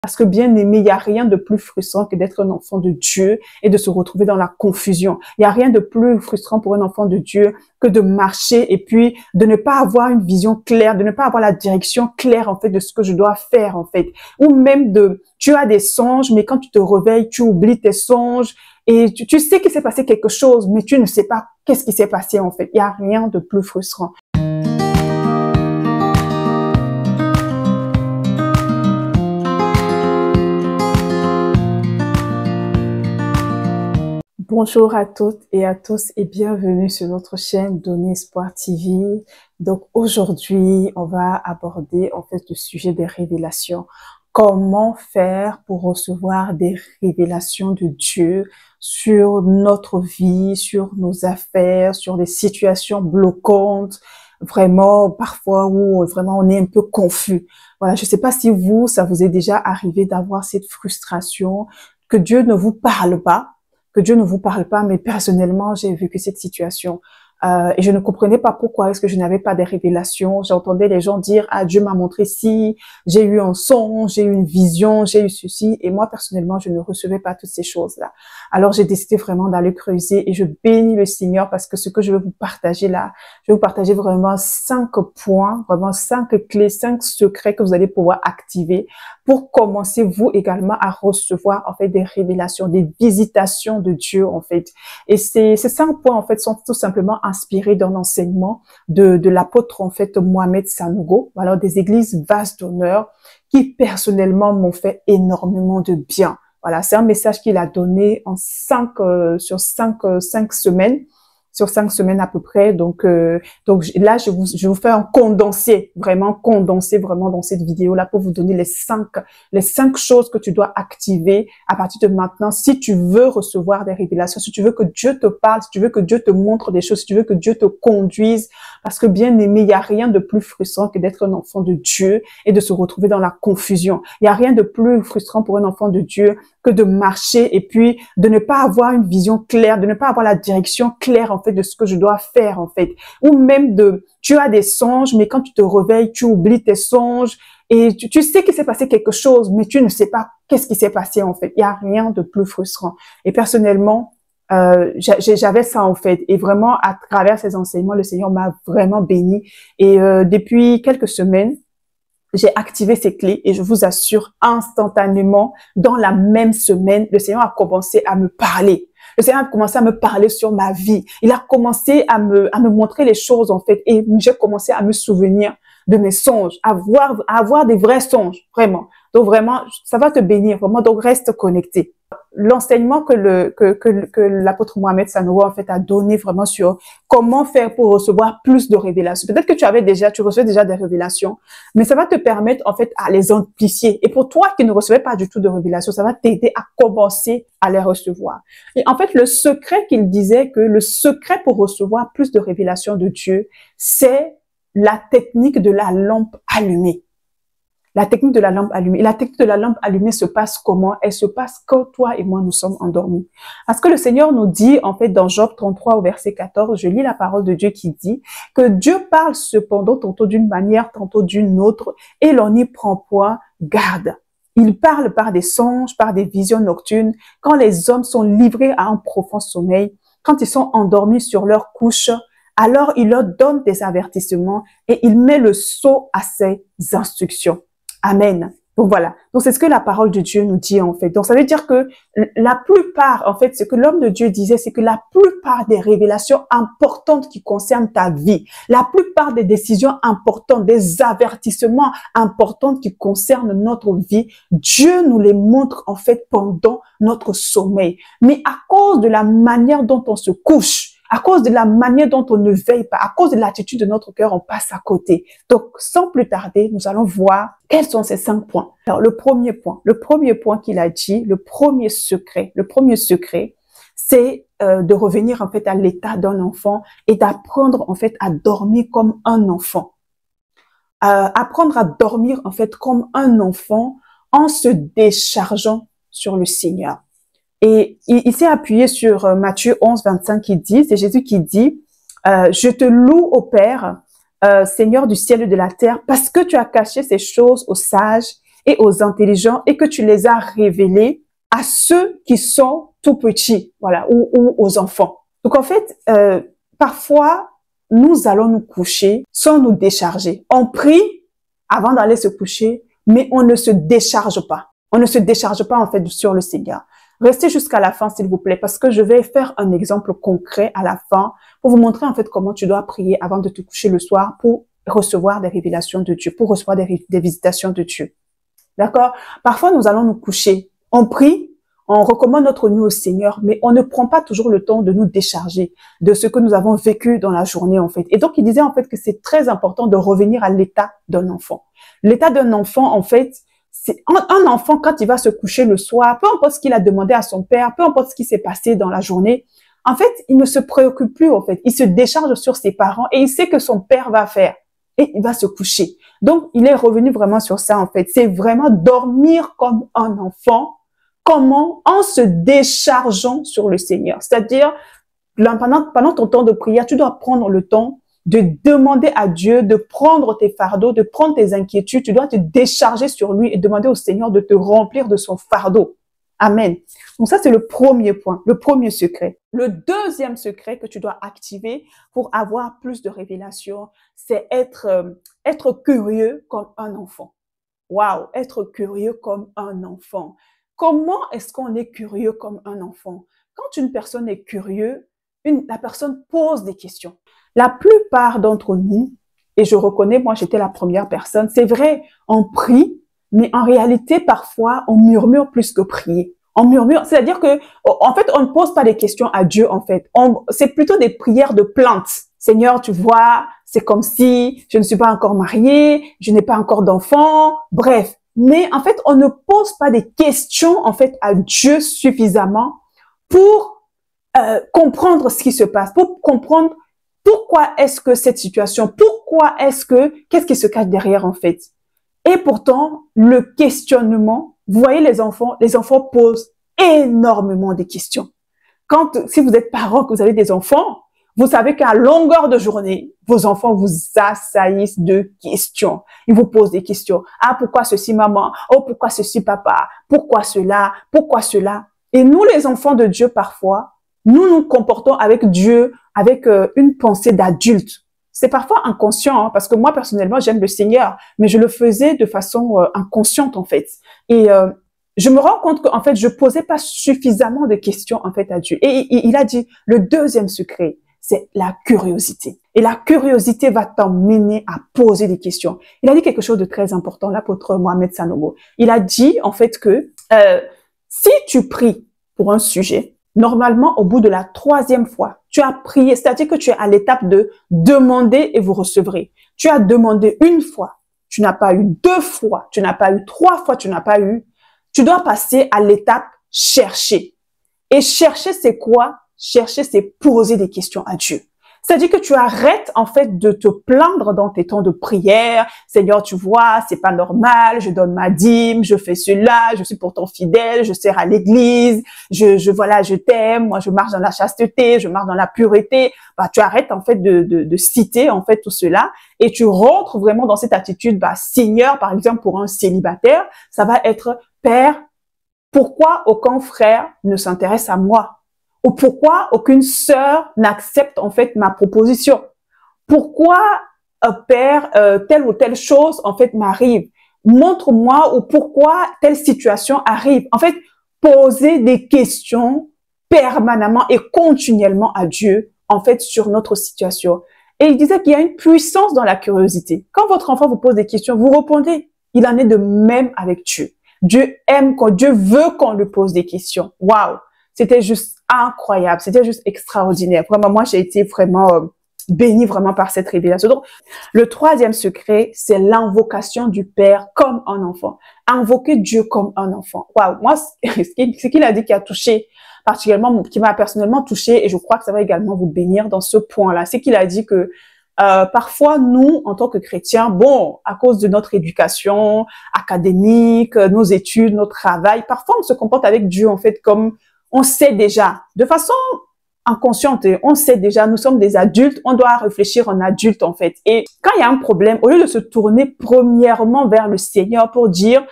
Parce que bien aimé, il n'y a rien de plus frustrant que d'être un enfant de Dieu et de se retrouver dans la confusion. Il n'y a rien de plus frustrant pour un enfant de Dieu que de marcher et puis de ne pas avoir une vision claire, de ne pas avoir la direction claire en fait de ce que je dois faire en fait. Ou même tu as des songes, mais quand tu te réveilles, tu oublies tes songes et tu sais qu'il s'est passé quelque chose, mais tu ne sais pas qu'est-ce qui s'est passé en fait. Il n'y a rien de plus frustrant. Bonjour à toutes et à tous et bienvenue sur notre chaîne Donner Espoir TV. Donc aujourd'hui, on va aborder en fait le sujet des révélations. Comment faire pour recevoir des révélations de Dieu sur notre vie, sur nos affaires, sur des situations bloquantes, vraiment parfois où vraiment on est un peu confus. Voilà, je ne sais pas si ça vous est déjà arrivé d'avoir cette frustration, que Dieu ne vous parle pas. Mais personnellement, j'ai vécu cette situation. Et je ne comprenais pas pourquoi est-ce que je n'avais pas des révélations. J'entendais les gens dire, ah, Dieu m'a montré ci, j'ai eu un songe, j'ai eu une vision, j'ai eu ceci. Et moi, personnellement, je ne recevais pas toutes ces choses-là. Alors, j'ai décidé vraiment d'aller creuser et je bénis le Seigneur parce que ce que je veux vous partager là, je vais vous partager vraiment 5 points, vraiment 5 clés, 5 secrets que vous allez pouvoir activer pour commencer vous également à recevoir en fait des révélations, des visitations de Dieu en fait. Et ces 5 points en fait sont tout simplement inspirés d'un enseignement de l'apôtre en fait Mohamed Sanogo, alors des églises Vase d'honneur qui personnellement m'ont fait énormément de bien. Voilà, c'est un message qu'il a donné en 5 semaines. Sur 5 semaines à peu près. Donc là, je vous fais un condensé vraiment dans cette vidéo-là pour vous donner les 5 choses que tu dois activer à partir de maintenant si tu veux recevoir des révélations, si tu veux que Dieu te parle, si tu veux que Dieu te montre des choses, si tu veux que Dieu te conduise. Parce que bien aimé, il n'y a rien de plus frustrant que d'être un enfant de Dieu et de se retrouver dans la confusion. Il n'y a rien de plus frustrant pour un enfant de Dieu que de marcher et puis de ne pas avoir une vision claire, de ne pas avoir la direction claire en fait de ce que je dois faire en fait. Ou même tu as des songes, mais quand tu te réveilles, tu oublies tes songes et tu sais qu'il s'est passé quelque chose, mais tu ne sais pas qu'est-ce qui s'est passé en fait. Il n'y a rien de plus frustrant. Et personnellement, j'avais ça en fait. Et vraiment, à travers ces enseignements, le Seigneur m'a vraiment béni. Et depuis quelques semaines, j'ai activé ces clés et je vous assure, instantanément, dans la même semaine, le Seigneur a commencé à me parler. Le Seigneur a commencé à me parler sur ma vie. Il a commencé à me montrer les choses, en fait. Et j'ai commencé à me souvenir de mes songes, à avoir des vrais songes, vraiment. Donc, vraiment, ça va te bénir, vraiment. Donc, reste connecté. L'enseignement que l'apôtre Mohamed Sanogo en fait a donné vraiment sur comment faire pour recevoir plus de révélations. Peut-être que tu recevais déjà des révélations, mais ça va te permettre en fait à les amplifier. Et pour toi qui ne recevais pas du tout de révélations, ça va t'aider à commencer à les recevoir. Et en fait, le secret qu'il disait que le secret pour recevoir plus de révélations de Dieu, c'est la technique de la lampe allumée. La technique de la lampe allumée. Et la technique de la lampe allumée se passe comment? Elle se passe quand toi et moi nous sommes endormis. Parce que le Seigneur nous dit, en fait, dans Job 33 au verset 14, je lis la parole de Dieu qui dit que Dieu parle cependant tantôt d'une manière, tantôt d'une autre, et l'on n'y prend point garde. Il parle par des songes, par des visions nocturnes, quand les hommes sont livrés à un profond sommeil, quand ils sont endormis sur leur couche, alors il leur donne des avertissements et il met le sceau à ses instructions. Amen. Donc voilà. Donc c'est ce que la parole de Dieu nous dit en fait. Donc ça veut dire que la plupart, en fait, ce que l'homme de Dieu disait, c'est que la plupart des révélations importantes qui concernent ta vie, la plupart des décisions importantes, des avertissements importants qui concernent notre vie, Dieu nous les montre en fait pendant notre sommeil. Mais à cause de la manière dont on se couche, à cause de la manière dont on ne veille pas, à cause de l'attitude de notre cœur, on passe à côté. Donc, sans plus tarder, nous allons voir quels sont ces 5 points. Alors, le premier point qu'il a dit, le premier secret, c'est de revenir en fait à l'état d'un enfant et d'apprendre en fait à dormir comme un enfant. Apprendre à dormir en fait comme un enfant en se déchargeant sur le Seigneur. Et il s'est appuyé sur Matthieu 11, 25 qui dit, c'est Jésus qui dit, je te loue ô Père, Seigneur du ciel et de la terre, parce que tu as caché ces choses aux sages et aux intelligents et que tu les as révélés à ceux qui sont tout petits, voilà, ou aux enfants. Donc en fait, parfois, nous allons nous coucher sans nous décharger. On prie avant d'aller se coucher, mais on ne se décharge pas. On ne se décharge pas en fait sur le Seigneur. Restez jusqu'à la fin, s'il vous plaît, parce que je vais faire un exemple concret à la fin pour vous montrer en fait comment tu dois prier avant de te coucher le soir pour recevoir des révélations de Dieu, pour recevoir des visitations de Dieu. D'accord? Parfois, nous allons nous coucher. On prie, on recommande notre nuit au Seigneur, mais on ne prend pas toujours le temps de nous décharger de ce que nous avons vécu dans la journée, en fait. Et donc, il disait, en fait, que c'est très important de revenir à l'état d'un enfant. L'état d'un enfant, en fait, c'est un enfant, quand il va se coucher le soir, peu importe ce qu'il a demandé à son père, peu importe ce qui s'est passé dans la journée, en fait, il ne se préoccupe plus, en fait. Il se décharge sur ses parents et il sait que son père va faire. Et il va se coucher. Donc, il est revenu vraiment sur ça, en fait. C'est vraiment dormir comme un enfant. Comment? En se déchargeant sur le Seigneur. C'est-à-dire, pendant ton temps de prière, tu dois prendre le temps de demander à Dieu, de prendre tes fardeaux, de prendre tes inquiétudes. Tu dois te décharger sur lui et demander au Seigneur de te remplir de son fardeau. Amen. Donc ça, c'est le premier point, le premier secret. Le deuxième secret que tu dois activer pour avoir plus de révélations, c'est être curieux comme un enfant. Waouh, être curieux comme un enfant. Comment est-ce qu'on est curieux comme un enfant? Quand une personne est curieuse, la personne pose des questions. La plupart d'entre nous, et je reconnais, moi j'étais la première personne, c'est vrai, on prie, mais en réalité, parfois, on murmure plus que prier. On murmure, c'est-à-dire que, en fait, on ne pose pas des questions à Dieu, en fait. C'est plutôt des prières de plainte. Seigneur, tu vois, c'est comme si je ne suis pas encore mariée, je n'ai pas encore d'enfant, bref. Mais en fait, on ne pose pas des questions, en fait, à Dieu suffisamment pour comprendre ce qui se passe, pour comprendre pourquoi est-ce que cette situation, qu'est-ce qui se cache derrière, en fait. Et pourtant, le questionnement, vous voyez les enfants posent énormément de questions. Si vous êtes parent, que vous avez des enfants, vous savez qu'à longueur de journée, vos enfants vous assaillissent de questions. Ils vous posent des questions. Ah, pourquoi ceci, maman? Oh, pourquoi ceci, papa? Pourquoi cela? Pourquoi cela? Et nous, les enfants de Dieu, parfois, nous nous comportons avec Dieu avec une pensée d'adulte. C'est parfois inconscient, hein, parce que moi, personnellement, j'aime le Seigneur, mais je le faisais de façon inconsciente, en fait. Et je me rends compte qu'en fait, je posais pas suffisamment de questions, en fait, à Dieu. Et il a dit, le deuxième secret, c'est la curiosité. Et la curiosité va t'emmener à poser des questions. Il a dit quelque chose de très important, l'apôtre Mohamed Sanogo. Il a dit, en fait, que si tu pries pour un sujet, normalement, au bout de la 3e fois, tu as prié, c'est-à-dire que tu es à l'étape de demander et vous recevrez. Tu as demandé une fois, tu n'as pas eu 2 fois, tu n'as pas eu 3 fois, tu n'as pas eu. Tu dois passer à l'étape chercher. Et chercher, c'est quoi? Chercher, c'est poser des questions à Dieu. C'est-à-dire que tu arrêtes, en fait, de te plaindre dans tes temps de prière. Seigneur, tu vois, c'est pas normal, je donne ma dîme, je fais cela, je suis pourtant fidèle, je sers à l'église, voilà, je t'aime, moi, je marche dans la chasteté, je marche dans la pureté. Bah, tu arrêtes, en fait, de citer, en fait, tout cela. Et tu rentres vraiment dans cette attitude, bah, Seigneur, par exemple, pour un célibataire, ça va être, Père, pourquoi aucun frère ne s'intéresse à moi? Ou pourquoi aucune sœur n'accepte en fait ma proposition? Pourquoi, Père, telle ou telle chose en fait m'arrive? Montre-moi ou pourquoi telle situation arrive. En fait, poser des questions permanemment et continuellement à Dieu en fait sur notre situation. Et il disait qu'il y a une puissance dans la curiosité. Quand votre enfant vous pose des questions, vous répondez. Il en est de même avec Dieu. Dieu aime quand Dieu veut qu'on lui pose des questions. Waouh! C'était juste incroyable, c'était juste extraordinaire. Vraiment, moi, j'ai été vraiment bénie vraiment par cette révélation. Donc, le 3e secret, c'est l'invocation du Père comme un enfant. Invoquer Dieu comme un enfant. Waouh, moi, ce qu'il a dit qui a touché particulièrement, qui m'a personnellement touché, et je crois que ça va également vous bénir dans ce point-là, c'est qu'il a dit que parfois, nous, en tant que chrétiens, bon, à cause de notre éducation académique, nos études, notre travail, parfois on se comporte avec Dieu en fait comme on sait déjà, de façon inconsciente, on sait déjà, nous sommes des adultes, on doit réfléchir en adulte en fait. Et quand il y a un problème, au lieu de se tourner premièrement vers le Seigneur pour dire,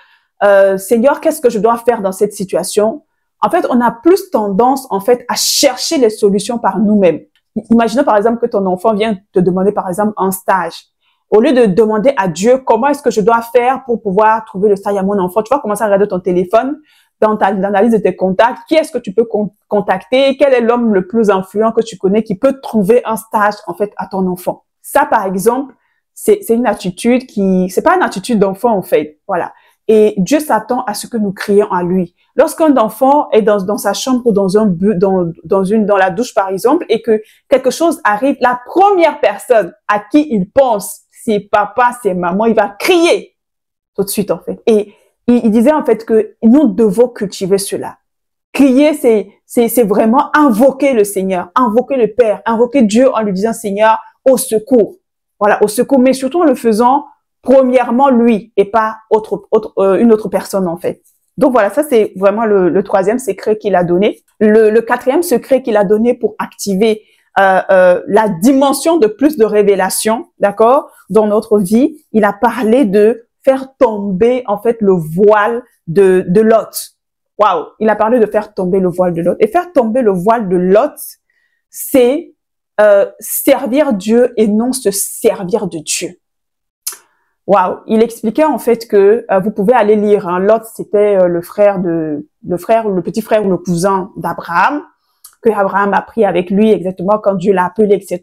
Seigneur, qu'est-ce que je dois faire dans cette situation? En fait, on a plus tendance, en fait, à chercher les solutions par nous-mêmes. Imaginons, par exemple, que ton enfant vient te demander, par exemple, un stage. Au lieu de demander à Dieu, comment est-ce que je dois faire pour pouvoir trouver le stage à mon enfant, tu vas commencer à regarder ton téléphone, dans la liste de tes contacts, qui est-ce que tu peux contacter, quel est l'homme le plus influent que tu connais qui peut trouver un stage, en fait, à ton enfant. Ça, par exemple, c'est une attitude c'est pas une attitude d'enfant, en fait. Voilà. Et Dieu s'attend à ce que nous crions à lui. Lorsqu'un enfant est dans sa chambre ou dans la douche, par exemple, et que quelque chose arrive, la première personne à qui il pense, c'est papa, c'est maman, il va crier tout de suite, en fait. Et il disait, en fait, que nous devons cultiver cela. Crier, c'est vraiment invoquer le Seigneur, invoquer le Père, invoquer Dieu en lui disant, Seigneur, au secours. Voilà, au secours, mais surtout en le faisant premièrement lui et pas une autre personne, en fait. Donc voilà, ça c'est vraiment le troisième secret qu'il a donné. Le quatrième secret qu'il a donné pour activer la dimension de plus de révélation, d'accord, dans notre vie, il a parlé de faire tomber, en fait, le voile de Lot. Waouh, il a parlé de faire tomber le voile de Lot. Et faire tomber le voile de Lot, c'est servir Dieu et non se servir de Dieu. Waouh, il expliquait en fait que vous pouvez aller lire. Hein, Lot, c'était le petit frère ou le cousin d'Abraham, que Abraham a pris avec lui exactement quand Dieu l'a appelé, etc.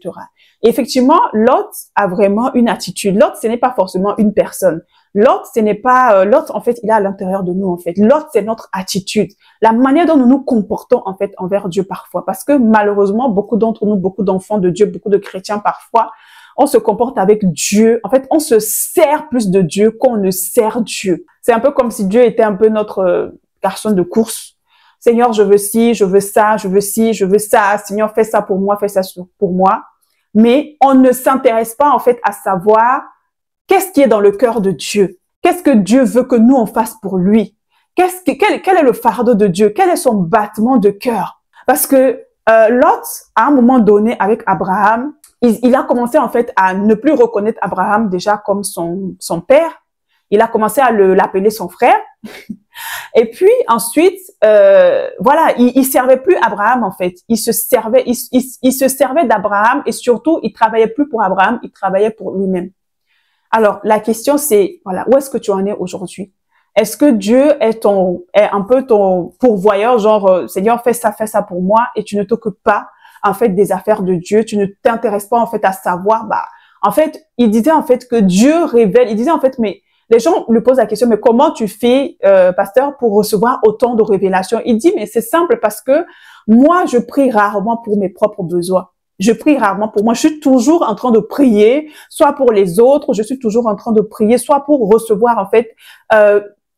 Et effectivement, Lot a vraiment une attitude. Lot, ce n'est pas forcément une personne. Lot, ce n'est pas Lot. En fait, il est à l'intérieur de nous. En fait, Lot, c'est notre attitude, la manière dont nous nous comportons en fait envers Dieu parfois. Parce que malheureusement, beaucoup d'entre nous, beaucoup d'enfants de Dieu, beaucoup de chrétiens parfois, on se comporte avec Dieu. En fait, on se sert plus de Dieu qu'on ne sert Dieu. C'est un peu comme si Dieu était un peu notre garçon de course. Seigneur, je veux ci, je veux ça, je veux ci, je veux ça. Seigneur, fais ça pour moi, fais ça pour moi. Mais on ne s'intéresse pas en fait à savoir qu'est-ce qui est dans le cœur de Dieu. Qu'est-ce que Dieu veut que nous on fasse pour lui? Quel est le fardeau de Dieu? Quel est son battement de cœur? Parce que Lot, à un moment donné avec Abraham, il a commencé en fait à ne plus reconnaître Abraham déjà comme son père. Il a commencé à l'appeler son frère. Et puis ensuite, voilà, il servait plus Abraham en fait. Il se servait d'Abraham et surtout, il travaillait plus pour Abraham, il travaillait pour lui-même. Alors la question c'est, voilà, où est-ce que tu en es aujourd'hui? Est-ce que Dieu est un peu ton pourvoyeur, genre Seigneur, fais ça pour moi, et tu ne t'occupes pas en fait des affaires de Dieu, tu ne t'intéresses pas en fait à savoir, en fait, il disait en fait que Dieu révèle, il disait en fait, mais les gens lui posent la question, mais comment tu fais, pasteur, pour recevoir autant de révélations? Il dit, mais c'est simple parce que moi, je prie rarement pour mes propres besoins. Je prie rarement pour moi. Je suis toujours en train de prier, soit pour les autres, je suis toujours en train de prier, soit pour recevoir en fait,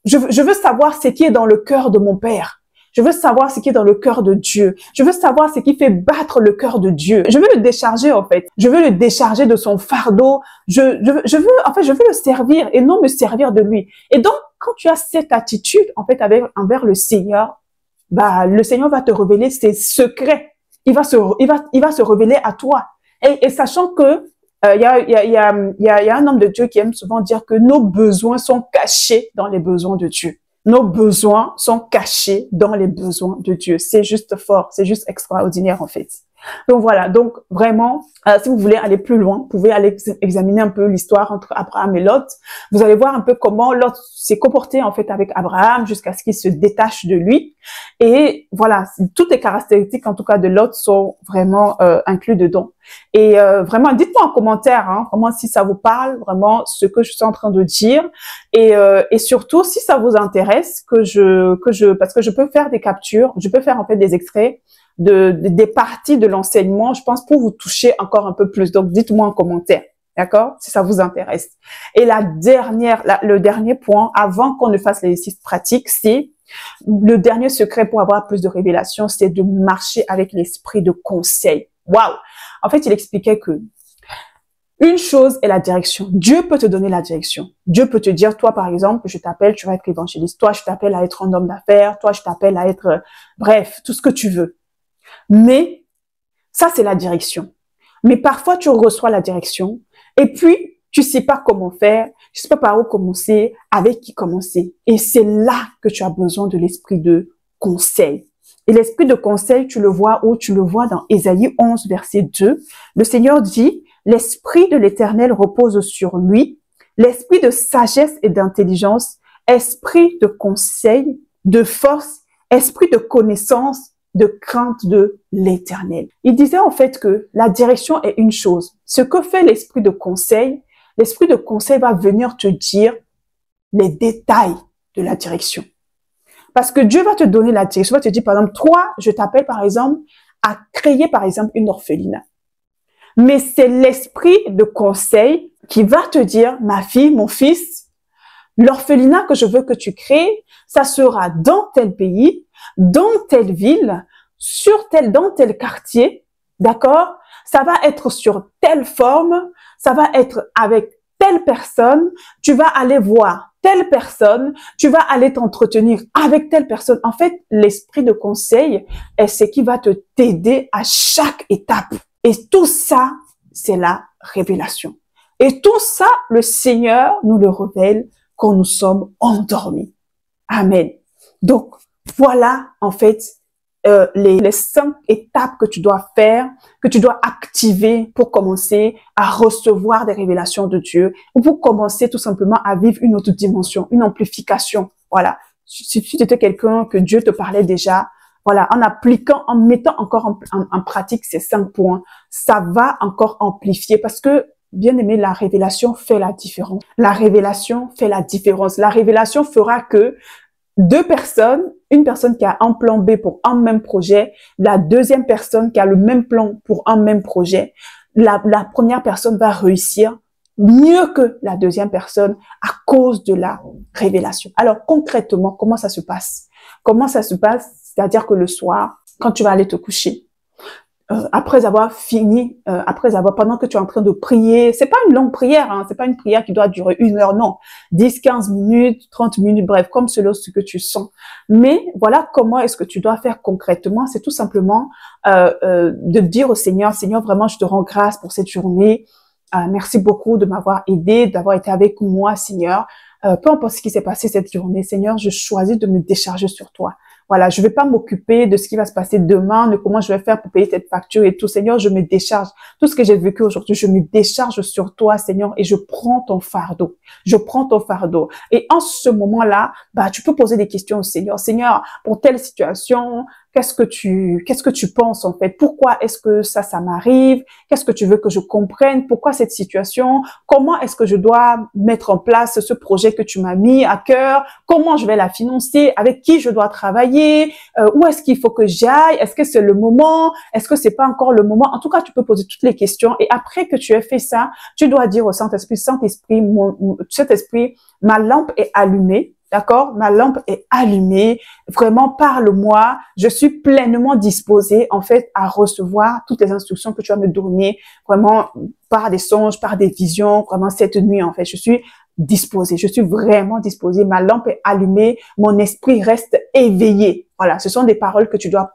je veux savoir ce qui est dans le cœur de mon Père. Je veux savoir ce qui est dans le cœur de Dieu. Je veux savoir ce qui fait battre le cœur de Dieu. Je veux le décharger, en fait. Je veux le décharger de son fardeau. Je veux le servir et non me servir de lui. Et donc, quand tu as cette attitude, en fait, envers le Seigneur, le Seigneur va te révéler ses secrets. Il va se révéler à toi. Et sachant que, il y a un homme de Dieu qui aime souvent dire que nos besoins sont cachés dans les besoins de Dieu. Nos besoins sont cachés dans les besoins de Dieu. C'est juste fort, c'est juste extraordinaire en fait. Donc voilà, donc vraiment, si vous voulez aller plus loin, vous pouvez aller examiner un peu l'histoire entre Abraham et Lot. Vous allez voir un peu comment Lot s'est comporté en fait avec Abraham jusqu'à ce qu'il se détache de lui. Et voilà, toutes les caractéristiques en tout cas de Lot sont vraiment inclus dedans. Et vraiment, dites-moi en commentaire, hein, vraiment si ça vous parle, vraiment ce que je suis en train de dire, et surtout si ça vous intéresse parce que je peux faire des captures, je peux faire en fait des extraits des parties de l'enseignement, je pense, pour vous toucher encore un peu plus. Donc dites-moi en commentaire, d'accord, si ça vous intéresse. Et le dernier point, avant qu'on ne fasse l'exercice pratique, c'est le dernier secret pour avoir plus de révélation, c'est de marcher avec l'esprit de conseil. Waouh! En fait, il expliquait que une chose est la direction. Dieu peut te donner la direction. Dieu peut te dire, toi, par exemple, je t'appelle, tu vas être évangéliste. Toi, je t'appelle à être un homme d'affaires. Toi, je t'appelle à être, bref, tout ce que tu veux. Mais ça, c'est la direction. Mais parfois, tu reçois la direction et puis, tu sais pas comment faire. Je sais pas par où commencer, avec qui commencer. Et c'est là que tu as besoin de l'esprit de conseil. Et l'esprit de conseil, tu le vois où? Tu le vois dans Ésaïe 11, verset 2. Le Seigneur dit, l'esprit de l'Éternel repose sur lui, l'esprit de sagesse et d'intelligence, esprit de conseil, de force, esprit de connaissance, de crainte de l'Éternel. Il disait en fait que la direction est une chose. Ce que fait l'esprit de conseil va venir te dire les détails de la direction. Parce que Dieu va te donner la direction, va te dire par exemple, toi, je t'appelle par exemple à créer par exemple une orphelinat. Mais c'est l'esprit de conseil qui va te dire, ma fille, mon fils, l'orphelinat que je veux que tu crées, ça sera dans tel pays, dans telle ville, dans tel quartier, d'accord? Ça va être sur telle forme, ça va être avec telle personne, tu vas aller voir telle personne, tu vas aller t'entretenir avec telle personne. En fait, l'esprit de conseil est ce qui va t'aider à chaque étape. Et tout ça, c'est la révélation. Et tout ça, le Seigneur nous le révèle quand nous sommes endormis. Amen. Donc, voilà, en fait, les 5 étapes que tu dois faire, que tu dois activer pour commencer à recevoir des révélations de Dieu, ou pour commencer tout simplement à vivre une autre dimension, une amplification. Voilà. Si tu étais quelqu'un que Dieu te parlait déjà, voilà, en mettant encore en pratique ces 5 points, ça va encore amplifier parce que, bien aimé, la révélation fait la différence. La révélation fait la différence. La révélation fera que deux personnes, une personne qui a un plan B pour un même projet, la deuxième personne qui a le même plan pour un même projet, la première personne va réussir mieux que la deuxième personne à cause de la révélation. Alors concrètement, comment ça se passe? Comment ça se passe? C'est-à-dire que le soir, quand tu vas aller te coucher, après avoir fini, pendant que tu es en train de prier, c'est pas une longue prière, hein, c'est pas une prière qui doit durer 1 heure, non, 10, 15 minutes, 30 minutes, bref, comme selon ce que tu sens. Mais voilà comment est-ce que tu dois faire concrètement, c'est tout simplement de dire au Seigneur, Seigneur, vraiment, je te rends grâce pour cette journée, merci beaucoup de m'avoir aidé, d'avoir été avec moi, Seigneur. Peu importe ce qui s'est passé cette journée, Seigneur, je choisis de me décharger sur toi. Voilà, je vais pas m'occuper de ce qui va se passer demain, de comment je vais faire pour payer cette facture et tout. Seigneur, je me décharge. Tout ce que j'ai vécu aujourd'hui, je me décharge sur toi, Seigneur, et je prends ton fardeau. Je prends ton fardeau. Et en ce moment-là, tu peux poser des questions au Seigneur. Seigneur, pour telle situation, qu'est-ce que tu penses en fait? Pourquoi est-ce que ça m'arrive? Qu'est-ce que tu veux que je comprenne? Pourquoi cette situation? Comment est-ce que je dois mettre en place ce projet que tu m'as mis à cœur? Comment je vais la financer? Avec qui je dois travailler? Où est-ce qu'il faut que j'aille? Est-ce que c'est le moment? Est-ce que c'est pas encore le moment? En tout cas, tu peux poser toutes les questions et après que tu aies fait ça, tu dois dire au Saint-Esprit, Saint-Esprit, ma lampe est allumée. D'accord? Ma lampe est allumée. Vraiment, parle-moi. Je suis pleinement disposée, en fait, à recevoir toutes les instructions que tu vas me donner. Vraiment, par des songes, par des visions. Vraiment, cette nuit, en fait, je suis disposée. Je suis vraiment disposée. Ma lampe est allumée. Mon esprit reste éveillé. Voilà. Ce sont des paroles que tu dois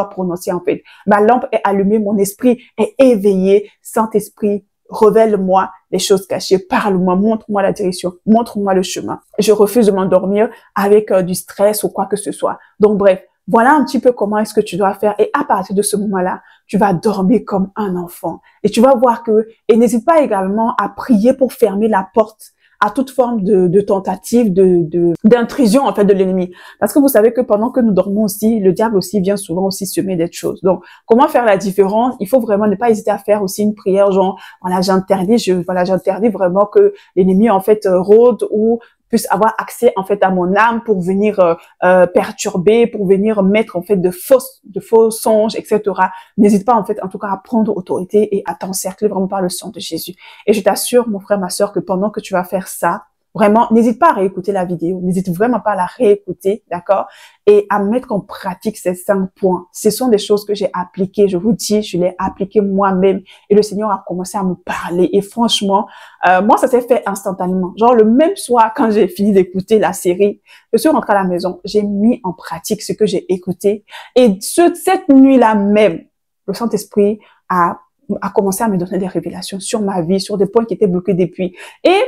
prononcer, en fait. Ma lampe est allumée. Mon esprit est éveillé. Saint-Esprit, révèle-moi les choses cachées, parle-moi, montre-moi la direction, montre-moi le chemin. Je refuse de m'endormir avec du stress ou quoi que ce soit. Donc bref, voilà un petit peu comment est-ce que tu dois faire. Et à partir de ce moment-là, tu vas dormir comme un enfant. Et tu vas voir et n'hésite pas également à prier pour fermer la porte à toute forme de tentative d'intrusion en fait de l'ennemi. Parce que vous savez que pendant que nous dormons aussi, le diable aussi vient souvent aussi semer des choses. Donc, comment faire la différence? Il faut vraiment ne pas hésiter à faire aussi une prière genre, voilà, j'interdis vraiment que l'ennemi en fait rôde ou puisse avoir accès en fait à mon âme pour venir perturber, pour venir mettre en fait de faux songes, etc. N'hésite pas en fait en tout cas à prendre autorité et à t'encercler vraiment par le sang de Jésus. Et je t'assure, mon frère, ma sœur, que pendant que tu vas faire ça, vraiment, n'hésite pas à réécouter la vidéo, n'hésite vraiment pas à la réécouter, d'accord? Et à mettre en pratique ces 5 points. Ce sont des choses que j'ai appliquées, je vous dis, je l'ai appliqué moi-même et le Seigneur a commencé à me parler. Et franchement, moi, ça s'est fait instantanément. Genre le même soir, quand j'ai fini d'écouter la série, je suis rentrée à la maison, j'ai mis en pratique ce que j'ai écouté. Et cette nuit-là même, le Saint-Esprit a commencé à me donner des révélations sur ma vie, sur des points qui étaient bloqués depuis. Et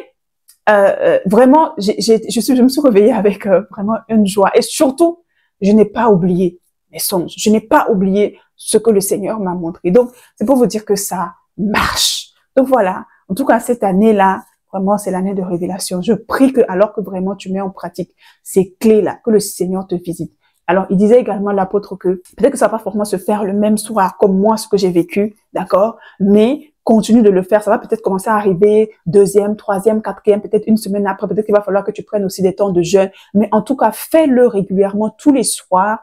vraiment, je me suis réveillée avec vraiment une joie. Et surtout, je n'ai pas oublié mes songes. Je n'ai pas oublié ce que le Seigneur m'a montré. Donc, c'est pour vous dire que ça marche. Donc voilà. En tout cas, cette année-là, vraiment, c'est l'année de révélation. Je prie que, alors que vraiment tu mets en pratique ces clés-là, que le Seigneur te visite. Alors, il disait également l'apôtre que peut-être que ça va pas forcément se faire le même soir comme moi, ce que j'ai vécu, d'accord? Mais continue de le faire. Ça va peut-être commencer à arriver deuxième, troisième, quatrième, peut-être une semaine après. Peut-être qu'il va falloir que tu prennes aussi des temps de jeûne. Mais en tout cas, fais-le régulièrement tous les soirs,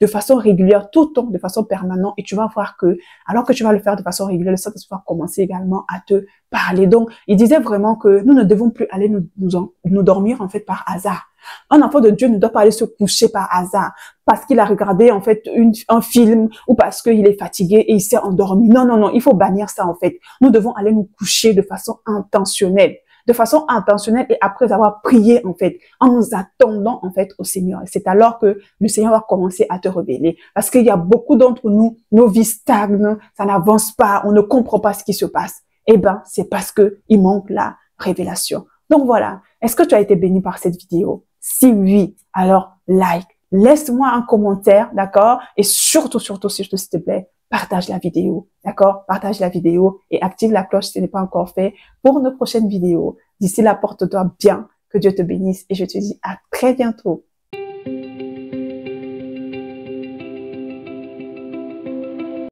de façon régulière, tout le temps, de façon permanente. Et tu vas voir que, alors que tu vas le faire de façon régulière, le Saint-Esprit va commencer également à te parler. Donc, il disait vraiment que nous ne devons plus aller nous dormir, en fait, par hasard. Un enfant de Dieu ne doit pas aller se coucher par hasard parce qu'il a regardé en fait un film ou parce qu'il est fatigué et il s'est endormi. Non, non, non, il faut bannir ça en fait. Nous devons aller nous coucher de façon intentionnelle. De façon intentionnelle et après avoir prié en fait, en nous attendant en fait au Seigneur. Et c'est alors que le Seigneur va commencer à te révéler. Parce qu'il y a beaucoup d'entre nous, nos vies stagnent, ça n'avance pas, on ne comprend pas ce qui se passe. Eh ben, c'est parce que il manque la révélation. Donc voilà. Est-ce que tu as été béni par cette vidéo? Si oui, alors like, laisse-moi un commentaire, d'accord? Et surtout, surtout, s'il te plaît, partage la vidéo, d'accord? Partage la vidéo et active la cloche si ce n'est pas encore fait pour nos prochaines vidéos. D'ici là, porte-toi bien, que Dieu te bénisse et je te dis à très bientôt.